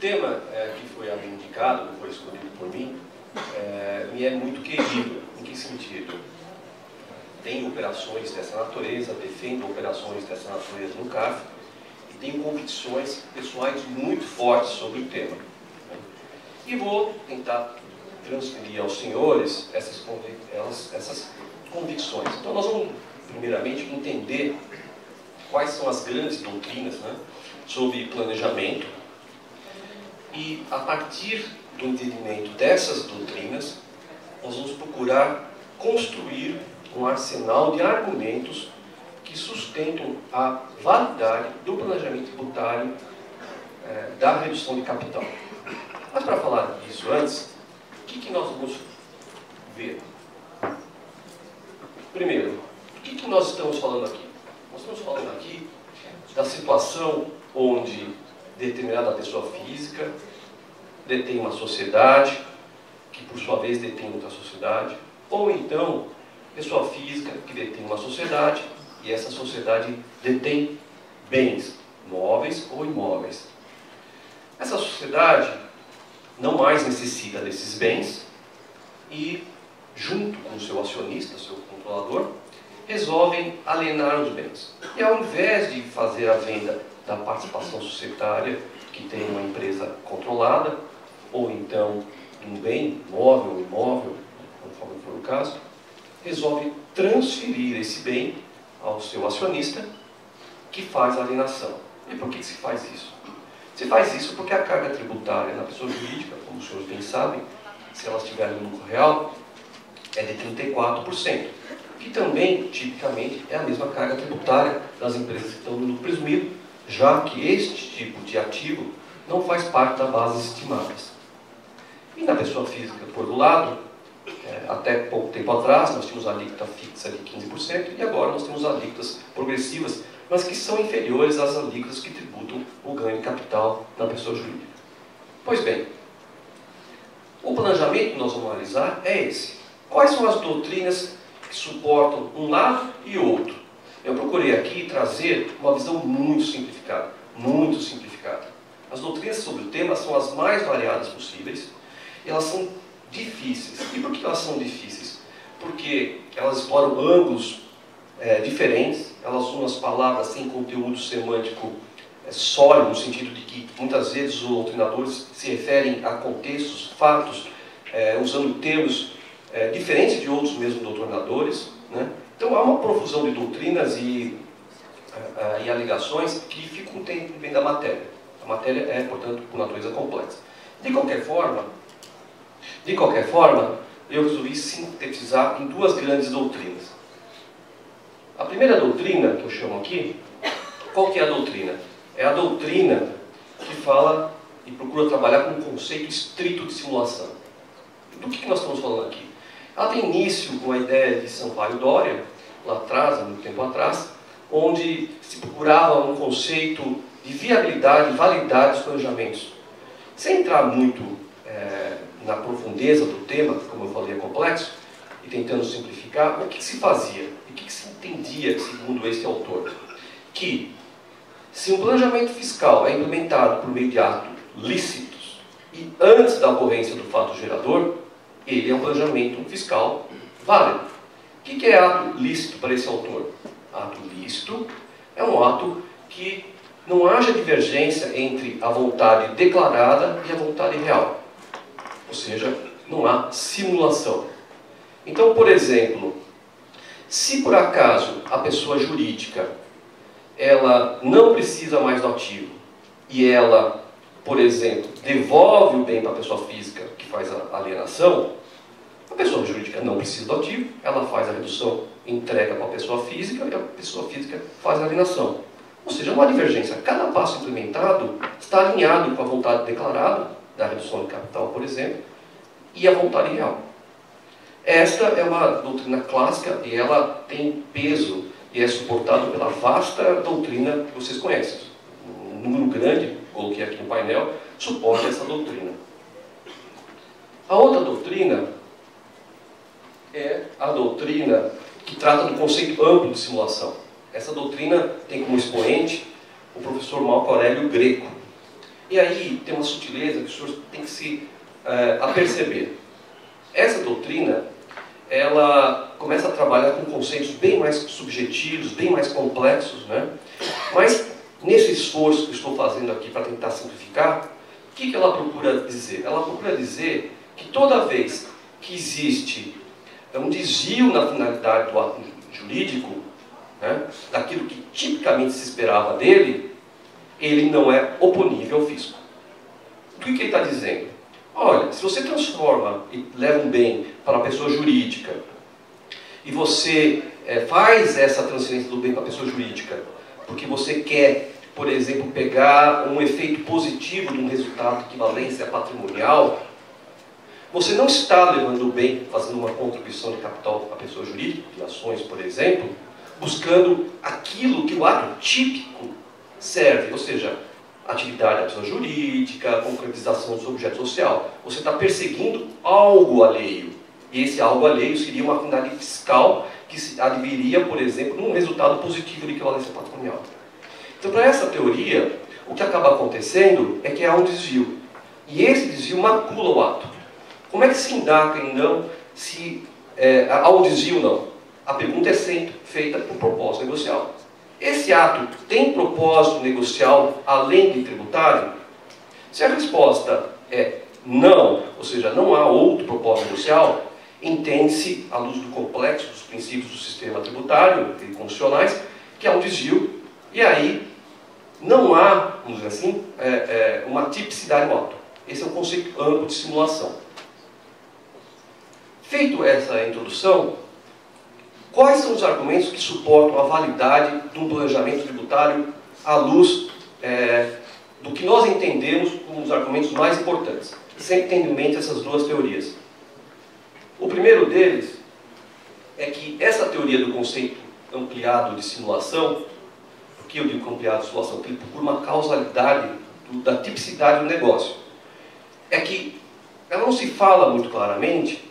tema que foi indicado, que foi escolhido por mim, me é muito querido. Em que sentido? Tenho operações dessa natureza, defendo operações dessa natureza no CAF e tenho convicções pessoais muito fortes sobre o tema. E vou tentar transferir aos senhores essas convicções. Então nós vamos, primeiramente, entender quais são as grandes doutrinas, né, sobre planejamento, e a partir do entendimento dessas doutrinas, nós vamos procurar construir um arsenal de argumentos que sustentam a validade do planejamento tributário da redução de capital. Mas para falar disso antes, o que nós vamos ver? Primeiro, o que nós estamos falando aqui? Nós estamos falando aqui da situação onde determinada pessoa física detém uma sociedade, que por sua vez detém outra sociedade, ou então pessoa física que detém uma sociedade e essa sociedade detém bens, móveis ou imóveis. Essa sociedade não mais necessita desses bens e, junto com o seu acionista, seu controlador, resolvem alienar os bens. E ao invés de fazer a venda da participação societária que tem uma empresa controlada, ou então um bem móvel ou imóvel, conforme for o caso, resolve transferir esse bem ao seu acionista, que faz a alienação. E por que se faz isso? Se faz isso porque a carga tributária na pessoa jurídica, como os senhores bem sabem, se elas tiverem lucro real, é de 34%, que também, tipicamente, é a mesma carga tributária das empresas que estão no lucro presumido, já que este tipo de ativo não faz parte das bases estimáveis. E na pessoa física, por outro lado, até pouco tempo atrás, nós tínhamos a alíquota fixa de 15%, e agora nós temos alíquotas progressivas, mas que são inferiores às alíquotas que tributam o ganho de capital na pessoa jurídica. Pois bem, o planejamento que nós vamos analisar é esse. Quais são as doutrinas que suportam um lado e outro? Eu procurei aqui trazer uma visão muito simplificada, muito simplificada. As doutrinas sobre o tema são as mais variadas possíveis, e elas são difíceis. E por que elas são difíceis? Porque elas exploram ângulos diferentes, elas usam as palavras sem conteúdo semântico sólido, no sentido de que muitas vezes os doutrinadores se referem a contextos, fatos, usando termos diferentes de outros mesmos doutrinadores, né? Então há uma profusão de doutrinas e alegações que dificultam o entendimento da matéria. A matéria é, portanto, por natureza complexa. De qualquer forma, eu resolvi sintetizar em duas grandes doutrinas. A primeira doutrina, que eu chamo aqui, qual que é a doutrina? É a doutrina que fala e procura trabalhar com um conceito estrito de simulação. Do que nós estamos falando aqui? Ela tem início com a ideia de Sampaio Doria, lá atrás, há muito tempo atrás, onde se procurava um conceito de viabilidade e validade dos planejamentos. Sem entrar muito na profundeza do tema, como eu falei, é complexo, e tentando simplificar, o que se fazia e o que se entendia, segundo esse autor? Que, se um planejamento fiscal é implementado por meio de atos lícitos e antes da ocorrência do fato gerador, ele é um planejamento fiscal válido. O que é ato lícito para esse autor? Ato lícito é um ato que não haja divergência entre a vontade declarada e a vontade real. Ou seja, não há simulação. Então, por exemplo, se por acaso a pessoa jurídica ela não precisa mais do ativo e ela, por exemplo, devolve o bem para a pessoa física que faz a alienação, a pessoa jurídica não precisa do ativo, ela faz a redução, entrega para a pessoa física e a pessoa física faz a alienação. Ou seja, uma divergência. Cada passo implementado está alinhado com a vontade declarada da redução de capital, por exemplo, e a vontade real. Esta é uma doutrina clássica e ela tem peso e é suportada pela vasta doutrina que vocês conhecem. Um número grande, coloquei aqui no painel, suporta essa doutrina. A outra doutrina é a doutrina que trata do conceito amplo de simulação. Essa doutrina tem como expoente o professor Marco Aurélio Greco. E aí tem uma sutileza que os senhores têm que se aperceber. Essa doutrina, ela começa a trabalhar com conceitos bem mais subjetivos, bem mais complexos, né? Mas, nesse esforço que eu estou fazendo aqui para tentar simplificar, o que ela procura dizer? Ela procura dizer que toda vez que existe um desvio na finalidade do ato jurídico, né, daquilo que tipicamente se esperava dele, ele não é oponível ao fisco. O que ele está dizendo? Olha, se você transforma e leva um bem para a pessoa jurídica e você faz essa transferência do bem para a pessoa jurídica porque você quer, por exemplo, pegar um efeito positivo de um resultado de equivalência patrimonial, você não está levando o bem, fazendo uma contribuição de capital para a pessoa jurídica, de ações, por exemplo, buscando aquilo que o ato típico serve, ou seja, atividade da pessoa jurídica, concretização do seu objeto social. Você está perseguindo algo alheio. E esse algo alheio seria uma finalidade fiscal que se adviria, por exemplo, num resultado positivo de equivalência patrimonial. Então, para essa teoria, o que acaba acontecendo é que há um desvio. E esse desvio macula o ato. Como é que se indaga, então, se há um desvio ou não? A pergunta é sempre feita por propósito negocial. Esse ato tem propósito negocial além de tributário? Se a resposta é não, ou seja, não há outro propósito negocial, entende-se, à luz do complexo dos princípios do sistema tributário e constitucionais, que há um desvio, e aí não há, vamos dizer assim, uma tipicidade no ato. Esse é um conceito amplo de simulação. Feito essa introdução, quais são os argumentos que suportam a validade de um planejamento tributário à luz do que nós entendemos como os argumentos mais importantes, sempre tendo em mente essas duas teorias? O primeiro deles é que essa teoria do conceito ampliado de simulação, por que eu digo ampliado de simulação? Porque ele procura uma causalidade da tipicidade do negócio. É que ela não se fala muito claramente,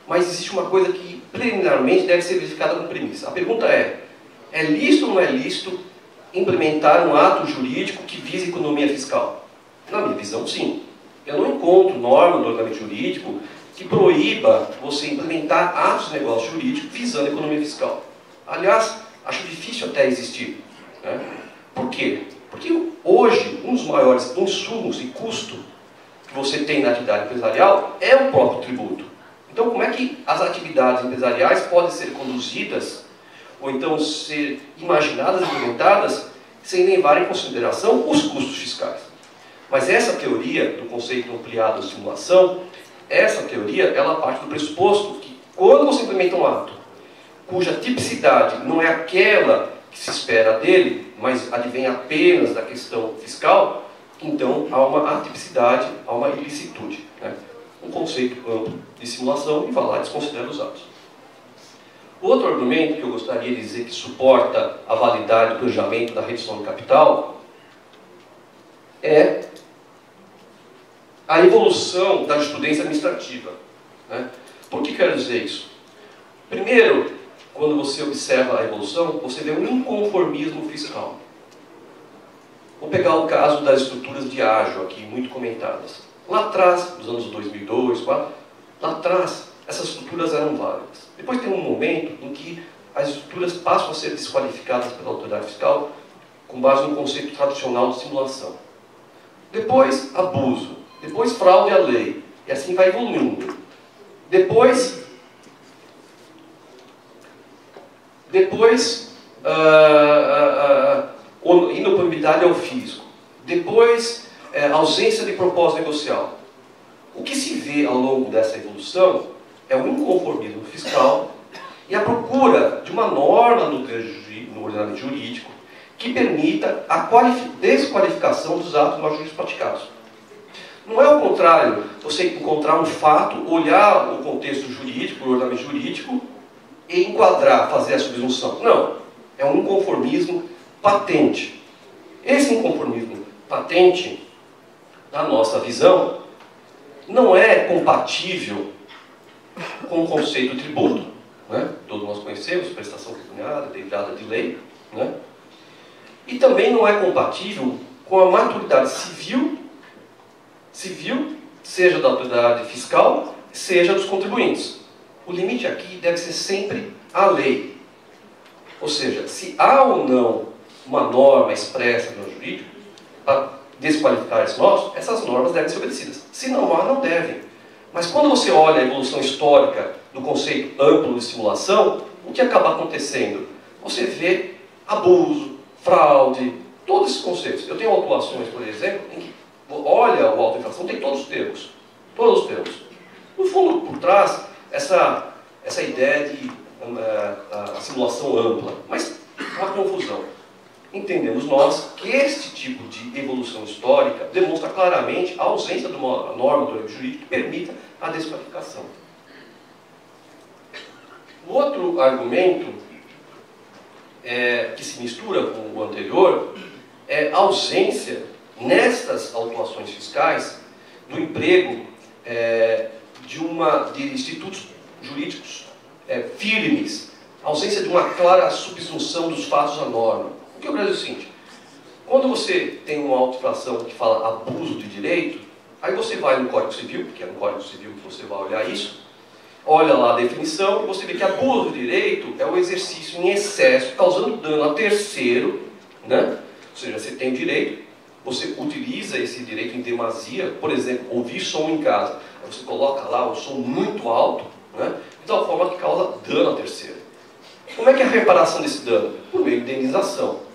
mas existe uma coisa que preliminarmente deve ser verificada como premissa. A pergunta é lícito ou não é lícito implementar um ato jurídico que vise economia fiscal? Na minha visão, sim. Eu não encontro norma do ordenamento jurídico que proíba você implementar atos de negócio jurídico visando a economia fiscal. Aliás, acho difícil até existir. Né? Por quê? Porque hoje, um dos maiores insumos e custo que você tem na atividade empresarial é o próprio tributo. Então, como é que as atividades empresariais podem ser conduzidas, ou então ser imaginadas e implementadas, sem levar em consideração os custos fiscais? Mas essa teoria do conceito ampliado de simulação, essa teoria, ela parte do pressuposto que quando você implementa um ato, cuja tipicidade não é aquela que se espera dele, mas advém apenas da questão fiscal, então há uma atipicidade, há uma ilicitude. Né? Um conceito amplo de simulação e vai lá e desconsidera os atos. Outro argumento que eu gostaria de dizer que suporta a validade do planejamento da redução do capital é a evolução da jurisprudência administrativa. Né? Por que quero dizer isso? Primeiro, quando você observa a evolução, você vê um inconformismo fiscal. Vou pegar o caso das estruturas de ágio aqui, muito comentadas. Lá atrás, nos anos 2002, 2004, lá atrás, essas estruturas eram válidas. Depois tem um momento em que as estruturas passam a ser desqualificadas pela autoridade fiscal com base no conceito tradicional de simulação. Depois, abuso. Depois, fraude à lei. E assim vai evoluindo. Depois inoponibilidade ao fisco. Depois, ausência de propósito negocial. O que se vê ao longo dessa evolução é o inconformismo fiscal e a procura de uma norma no ordenamento jurídico que permita a desqualificação dos atos nós jurídicos praticados. Não é ao contrário, você encontrar um fato, olhar o contexto jurídico, o ordenamento jurídico, e enquadrar, fazer a subsunção. Não. É um inconformismo patente. Esse inconformismo patente, na nossa visão, não é compatível com o conceito de tributo, né? Todos nós conhecemos, prestação pecuniária, derivada de lei, né? E também não é compatível com a maturidade civil civil, seja da autoridade fiscal, seja dos contribuintes. O limite aqui deve ser sempre a lei. Ou seja, se há ou não uma norma expressa no jurídico para desqualificar esse nosso, essas normas devem ser obedecidas. Se não há, não devem. Mas quando você olha a evolução histórica do conceito amplo de simulação, o que acaba acontecendo? Você vê abuso, fraude, todos esses conceitos. Eu tenho autuações, por exemplo, em que olha o auto-infração, tem todos os termos. Todos os termos. No fundo, por trás, essa ideia de a simulação ampla. Mas uma confusão. Entendemos nós que este tipo de evolução histórica demonstra claramente a ausência de uma norma do âmbito jurídico que permita a desqualificação. O outro argumento que se mistura com o anterior é a ausência, nestas autuações fiscais, do emprego de institutos jurídicos firmes, a ausência de uma clara subsunção dos fatos à norma. O que eu quero dizer é o seguinte: quando você tem uma auto-infração que fala abuso de direito, aí você vai no Código Civil, porque é no Código Civil que você vai olhar isso, olha lá a definição e você vê que abuso de direito é o exercício em excesso, causando dano a terceiro, né? Ou seja, você tem direito, você utiliza esse direito em demasia, por exemplo, ouvir som em casa. Aí você coloca lá o som muito alto, né? De tal forma que causa dano a terceiro. Como é que é a reparação desse dano? Por meio de indenização.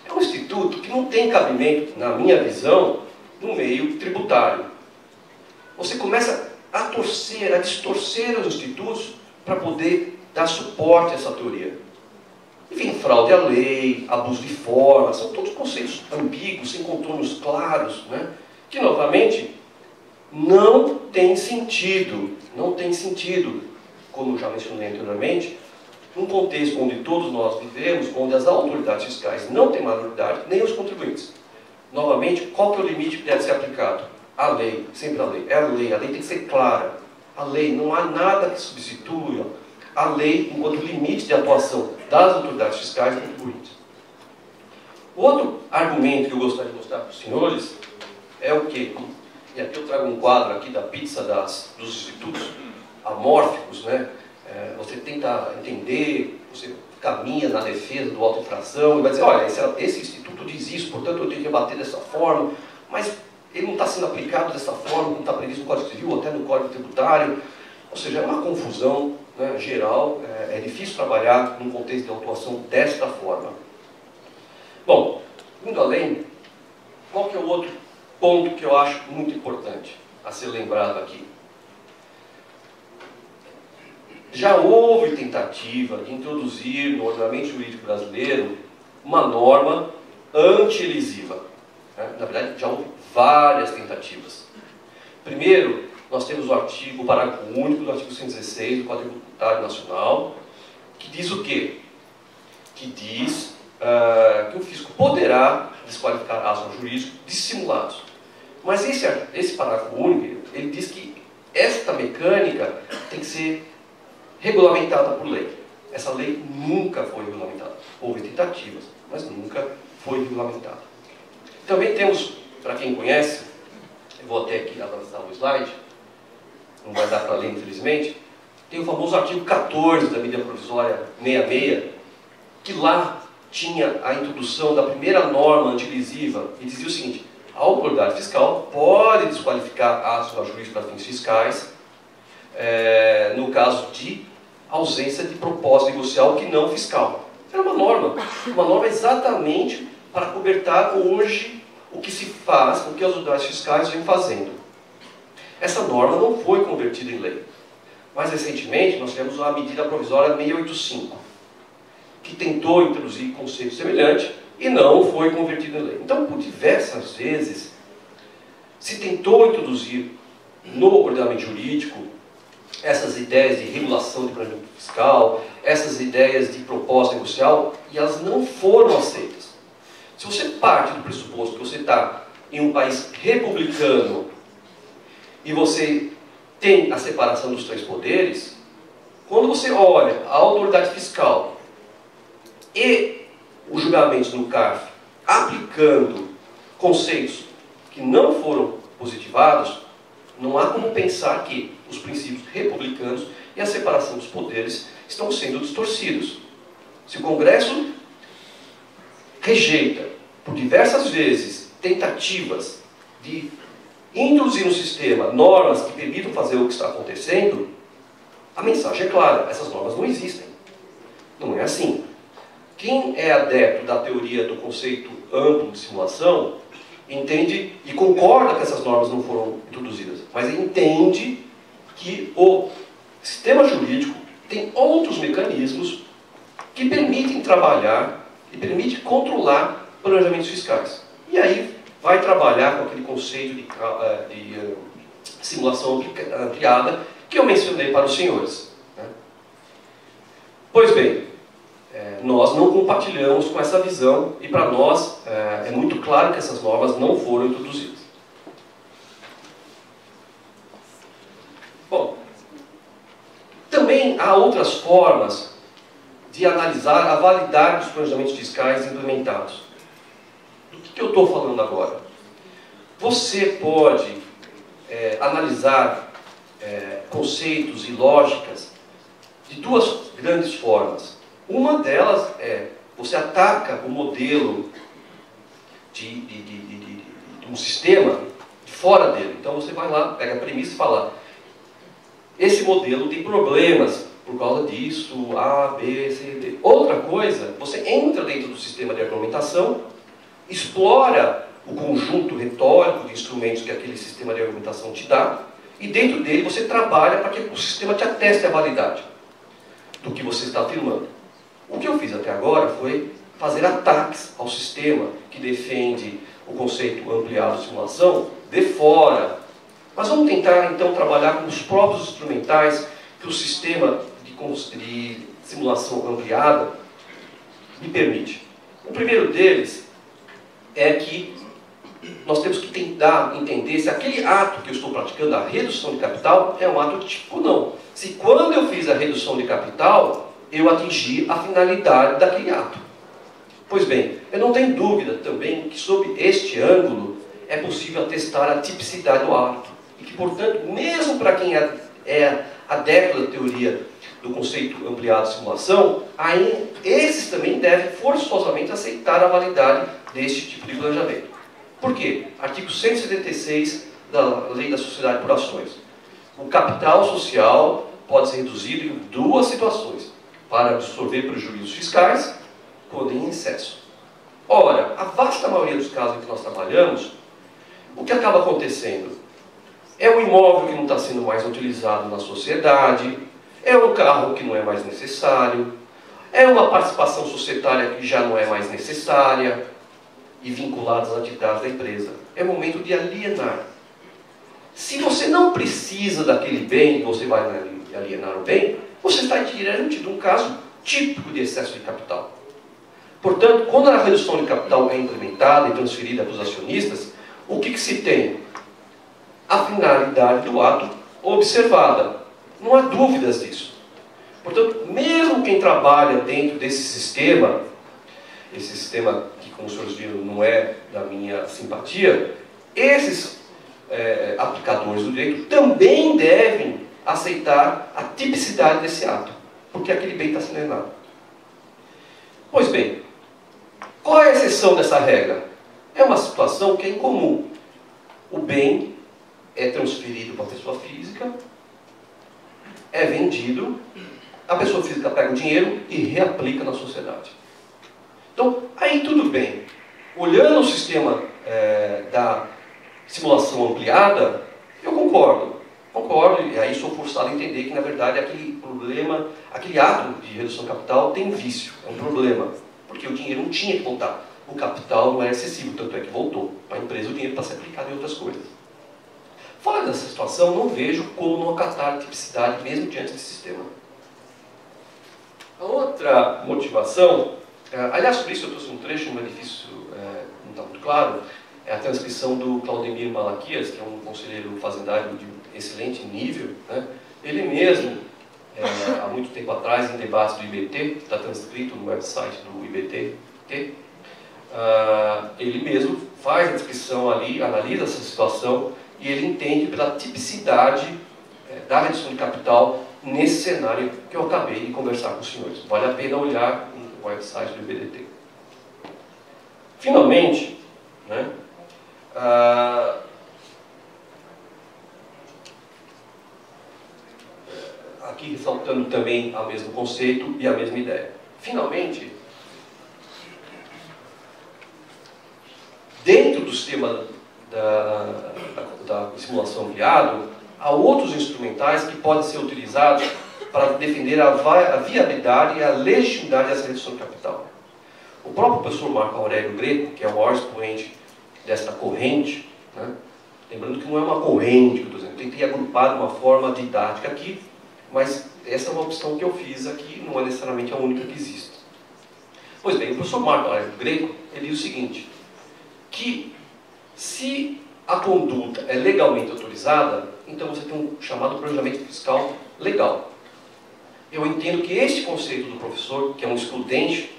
É um instituto que não tem cabimento, na minha visão, no meio tributário. Você começa a torcer, a distorcer os institutos para poder dar suporte a essa teoria. Enfim, fraude à lei, abuso de forma, são todos conceitos ambíguos, sem contornos claros, né? Que, novamente, não tem sentido. Não tem sentido, como já mencionei anteriormente, num contexto onde todos nós vivemos, onde as autoridades fiscais não têm maioridade, nem os contribuintes. Novamente, qual que é o limite que deve ser aplicado? A lei, sempre a lei. É a lei tem que ser clara. A lei, não há nada que substitua a lei enquanto limite de atuação das autoridades fiscais e contribuintes. O outro argumento que eu gostaria de mostrar para os senhores é o quê? E aqui eu trago um quadro aqui da pizza dos institutos amórficos, né? Você tenta entender, você caminha na defesa do auto-infração e vai dizer, olha, esse instituto diz isso, portanto eu tenho que bater dessa forma, mas ele não está sendo aplicado dessa forma, como está previsto no Código Civil, ou até no Código Tributário. Ou seja, é uma confusão, né, geral, é difícil trabalhar num contexto de autuação desta forma. Bom, indo além, qual que é o outro ponto que eu acho muito importante a ser lembrado aqui? Já houve tentativa de introduzir no ordenamento jurídico brasileiro uma norma anti-elisiva. Na verdade, já houve várias tentativas. Primeiro, nós temos o parágrafo único do artigo 116 do Código Tributário Nacional, que diz o quê? Que diz que o fisco poderá desqualificar atos jurídicos dissimulados. Mas esse parágrafo único, ele diz que esta mecânica tem que ser regulamentada por lei. Essa lei nunca foi regulamentada. Houve tentativas, mas nunca foi regulamentada. Também temos, para quem conhece, eu vou até aqui avançar o slide, não vai dar para ler infelizmente, tem o famoso artigo 14 da medida provisória 66, que lá tinha a introdução da primeira norma antilesiva e dizia o seguinte: a autoridade fiscal pode desqualificar atos jurídicos para fins fiscais no caso de ausência de propósito negocial que não fiscal. Era uma norma exatamente para cobertar hoje o que se faz, o que as autoridades fiscais vêm fazendo. Essa norma não foi convertida em lei. Mais recentemente, nós temos a medida provisória 685, que tentou introduzir conceito semelhante e não foi convertida em lei. Então, por diversas vezes, se tentou introduzir no ordenamento jurídico essas ideias de regulação de planejamento fiscal, essas ideias de propósito negocial, e elas não foram aceitas. Se você parte do pressuposto que você está em um país republicano e você tem a separação dos três poderes, quando você olha a autoridade fiscal e os julgamentos no CARF aplicando conceitos que não foram positivamente privados, não há como pensar que os princípios republicanos e a separação dos poderes estão sendo distorcidos. Se o Congresso rejeita, por diversas vezes, tentativas de introduzir no sistema normas que permitam fazer o que está acontecendo, a mensagem é clara, essas normas não existem. Não é assim. Quem é adepto da teoria do conceito amplo de simulação, entende e concorda que essas normas não foram introduzidas, mas entende que o sistema jurídico tem outros mecanismos que permitem trabalhar e permitem controlar planejamentos fiscais. E aí vai trabalhar com aquele conceito de simulação ampliada que eu mencionei para os senhores. Né? Pois bem, nós não compartilhamos com essa visão e para nós é muito claro que essas normas não foram introduzidas. Bom, também há outras formas de analisar a validade dos planejamentos fiscais implementados. Do que eu estou falando agora? Você pode analisar conceitos e lógicas de duas grandes formas. Uma delas é, você ataca o modelo de um sistema fora dele. Então você vai lá, pega a premissa e fala, esse modelo tem problemas por causa disso, A, B, C, D. Outra coisa, você entra dentro do sistema de argumentação, explora o conjunto retórico de instrumentos que aquele sistema de argumentação te dá, e dentro dele você trabalha para que o sistema te ateste a validade do que você está afirmando. O que eu fiz até agora foi fazer ataques ao sistema que defende o conceito ampliado de simulação de fora. Mas vamos tentar então trabalhar com os próprios instrumentais que o sistema de simulação ampliada me permite. O primeiro deles é que nós temos que tentar entender se aquele ato que eu estou praticando, a redução de capital, é um ato tipo não. Se quando eu fiz a redução de capital, eu atingi a finalidade daquele ato. Pois bem, eu não tenho dúvida também que sob este ângulo é possível atestar a tipicidade do ato. E que, portanto, mesmo para quem é adepto da teoria do conceito ampliado de simulação, aí, esses também devem forçosamente aceitar a validade deste tipo de planejamento. Por quê? Artigo 176 da Lei da Sociedade por Ações. O capital social pode ser reduzido em duas situações: para absorver prejuízos fiscais, quando em excesso. Ora, a vasta maioria dos casos em que nós trabalhamos, o que acaba acontecendo? É um imóvel que não está sendo mais utilizado na sociedade, é um carro que não é mais necessário, é uma participação societária que já não é mais necessária e vinculada às atividades da empresa. É momento de alienar. Se você não precisa daquele bem, você vai alienar o bem, você está diante de um caso típico de excesso de capital. Portanto, quando a redução de capital é implementada e transferida para os acionistas, o que se tem? A finalidade do ato observada. Não há dúvidas disso. Portanto, mesmo quem trabalha dentro desse sistema, esse sistema que, como os senhores viram, não é da minha simpatia, esses aplicadores do direito também devem aceitar a tipicidade desse ato, porque aquele bem está sendo alienado. Pois bem, qual é a exceção dessa regra? É uma situação que é incomum. O bem é transferido para a pessoa física, é vendido, a pessoa física pega o dinheiro e reaplica na sociedade. Então, aí tudo bem. Olhando o sistema da simulação ampliada, eu concordo, e aí sou forçado a entender que, na verdade, aquele problema, aquele ato de redução de capital tem vício, é um problema, porque o dinheiro não tinha que voltar. O capital não era excessivo, tanto é que voltou. Para a empresa, o dinheiro está sendo aplicado em outras coisas. Fora dessa situação, não vejo como não acatar a tipicidade, mesmo diante desse sistema. A outra motivação, aliás, por isso eu trouxe um trecho, um edifício não está muito claro, é a transcrição do Claudemir Malaquias, que é um conselheiro fazendário de excelente nível, né? Ele mesmo, há muito tempo atrás, em debates do IBT, está transcrito no website do IBT, ele mesmo faz a descrição ali, analisa essa situação e ele entende pela tipicidade da redução de capital nesse cenário que eu acabei de conversar com os senhores. Vale a pena olhar no website do IBDT. Finalmente, né, aqui ressaltando também o mesmo conceito e a mesma ideia. Finalmente, dentro do sistema da simulação guiado, há outros instrumentais que podem ser utilizados para defender a viabilidade e a legitimidade dessa redução de capital. O próprio professor Marco Aurélio Greco, que é o maior expoente desta corrente, né, lembrando que não é uma corrente, que eu tentei agrupar de uma forma didática aqui, mas essa é uma opção que eu fiz aqui, não é necessariamente a única que existe. Pois bem, o professor Marco Aurélio Greco, ele diz o seguinte, que se a conduta é legalmente autorizada, então você tem um chamado planejamento fiscal legal. Eu entendo que este conceito do professor, que é um excludente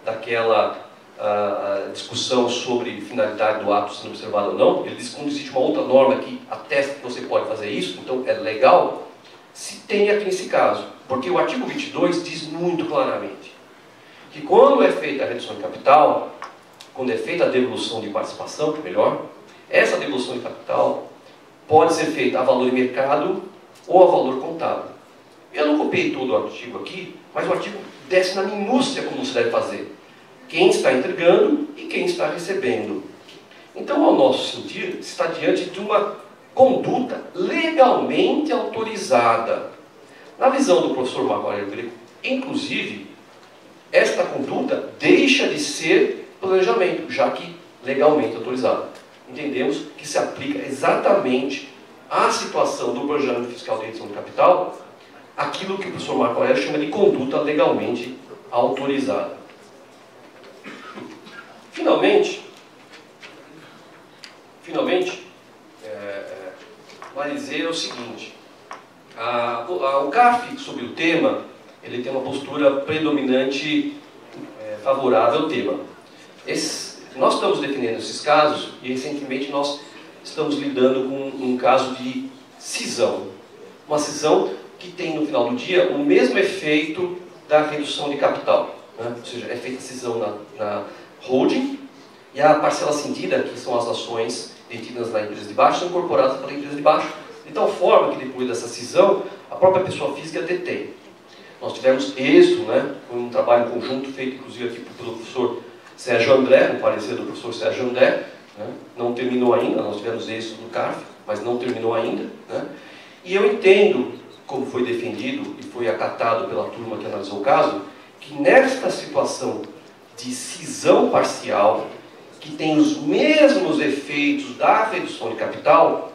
daquela discussão sobre finalidade do ato sendo observado ou não, ele diz que quando existe uma outra norma que atesta que você pode fazer isso, então é legal, se tem aqui nesse caso. Porque o artigo 22 diz muito claramente que quando é feita a redução de capital, quando é feita a devolução de participação, melhor, essa devolução de capital pode ser feita a valor de mercado ou a valor contábil. Eu não copiei todo o artigo aqui, mas o artigo desce na minúcia como se deve fazer. Quem está entregando e quem está recebendo. Então, ao nosso sentir, está diante de uma conduta legalmente autorizada. Na visão do professor Marco Aurélio Greco, inclusive, esta conduta deixa de ser planejamento, já que legalmente autorizada. Entendemos que se aplica exatamente à situação do planejamento fiscal de redução de capital, aquilo que o professor Marco Aurélio chama de conduta legalmente autorizada. Finalmente, vai dizer o seguinte, o CARF, sobre o tema, ele tem uma postura predominante favorável ao tema. Nós estamos defendendo esses casos e, recentemente, nós estamos lidando com um caso de cisão. Uma cisão que tem, no final do dia, o mesmo efeito da redução de capital. Né? Ou seja, é feita a cisão na holding e a parcela cindida, que são as ações detidas na empresa de baixo, são incorporadas pela empresa de baixo, de tal forma que, depois dessa cisão, a própria pessoa física detém. Nós tivemos êxito, né, com um trabalho conjunto feito, inclusive, aqui pelo professor Sérgio André, no parecer do professor Sérgio André, né, não terminou ainda, nós tivemos êxito no CARF, mas não terminou ainda. Né, e eu entendo, como foi defendido e foi acatado pela turma que analisou o caso, que nesta situação de cisão parcial, que tem os mesmos efeitos da redução de capital,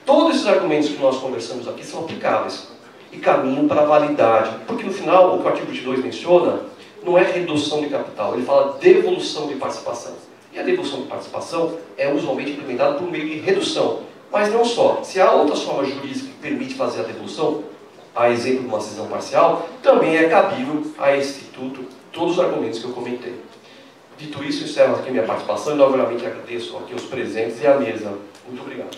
todos esses argumentos que nós conversamos aqui são aplicáveis e caminham para a validade. Porque no final, o que o artigo 22 menciona, não é redução de capital, ele fala devolução de participação. E a devolução de participação é usualmente implementada por meio de redução. Mas não só. Se há outras formas jurídicas que permitem fazer a devolução, a exemplo de uma cisão parcial, também é cabível a esse instituto todos os argumentos que eu comentei. Dito isso, encerro aqui minha participação e novamente agradeço aqui os presentes e a mesa. Muito obrigado.